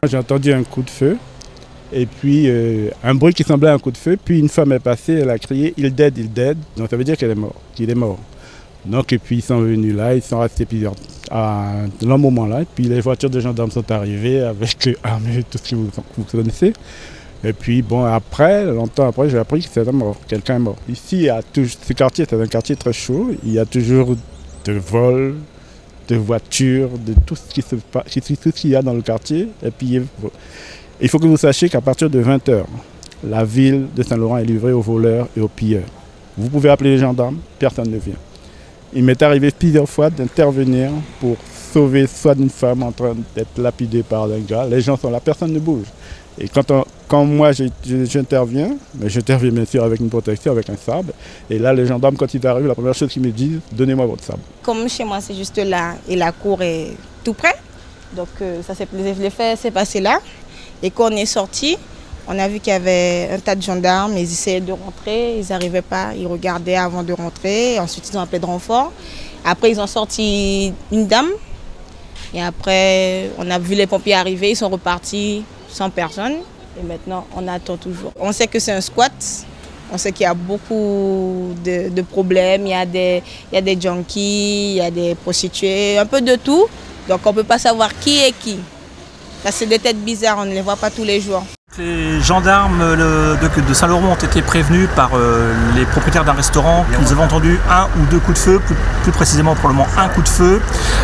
J'ai entendu un coup de feu et puis un bruit qui semblait un coup de feu. Puis une femme est passée, elle a crié « il dead, il dead ». Donc ça veut dire qu'il est mort. Donc et puis ils sont venus là, ils sont restés plusieurs à un moment-là. Et puis les voitures de gendarmes sont arrivées avec armées, tout ce que vous connaissez. Et puis bon, après, longtemps après, j'ai appris que c'était mort, quelqu'un est mort. Ici, ce quartier, c'est un quartier très chaud. Il y a toujours de vols, de voitures, de tout ce qui se passe, tout ce qu'il y a dans le quartier. Et puis il faut que vous sachiez qu'à partir de 20 h, la ville de Saint-Laurent est livrée aux voleurs et aux pilleurs. Vous pouvez appeler les gendarmes, personne ne vient. Il m'est arrivé plusieurs fois d'intervenir pour sauver soit une femme en train d'être lapidée par un gars. Les gens sont là, personne ne bouge. Et quand moi j'interviens, mais j'interviens bien sûr avec une protection, avec un sabre. Et là, les gendarmes, quand ils arrivent, la première chose qu'ils me disent, donnez-moi votre sabre. Comme chez moi, c'est juste là et la cour est tout près. Donc les faits s'est passé là. Et quand on est sorti, on a vu qu'il y avait un tas de gendarmes, ils essayaient de rentrer, ils n'arrivaient pas, ils regardaient avant de rentrer, ensuite ils ont appelé de renfort. Après ils ont sorti une dame, et après on a vu les pompiers arriver, ils sont repartis sans personne, et maintenant on attend toujours. On sait que c'est un squat, on sait qu'il y a beaucoup de problèmes, il y a des junkies, il y a des prostituées, un peu de tout, donc on ne peut pas savoir qui est qui. C'est des têtes bizarres, on ne les voit pas tous les jours. Les gendarmes de Saint-Laurent ont été prévenus par les propriétaires d'un restaurant qu'ils avaient entendu un ou deux coups de feu, plus précisément probablement un coup de feu.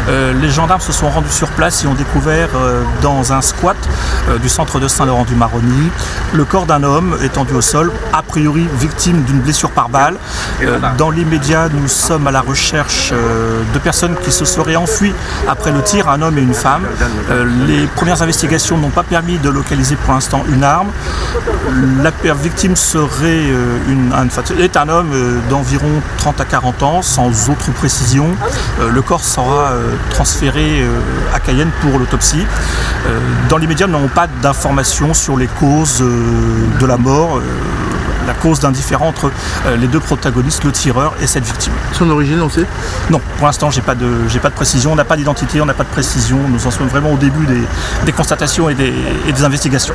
Les gendarmes se sont rendus sur place et ont découvert dans un squat du centre de Saint-Laurent-du-Maroni le corps d'un homme étendu au sol, a priori victime d'une blessure par balle. Dans l'immédiat, nous sommes à la recherche de personnes qui se seraient enfuies après le tir, un homme et une femme. Les premières investigations n'ont pas permis de localiser pour l'instant une arme. La victime est un homme d'environ 30 à 40 ans, sans autre précision. Le corps sera transféré à Cayenne pour l'autopsie. Dans l'immédiat, nous n'avons pas d'informations sur les causes de la mort, la cause d'un différend entre les deux protagonistes, le tireur et cette victime. Son origine, on sait? Non, pour l'instant, j'ai pas de précision, on n'a pas d'identité, on n'a pas de précision. Nous en sommes vraiment au début des constatations et des investigations.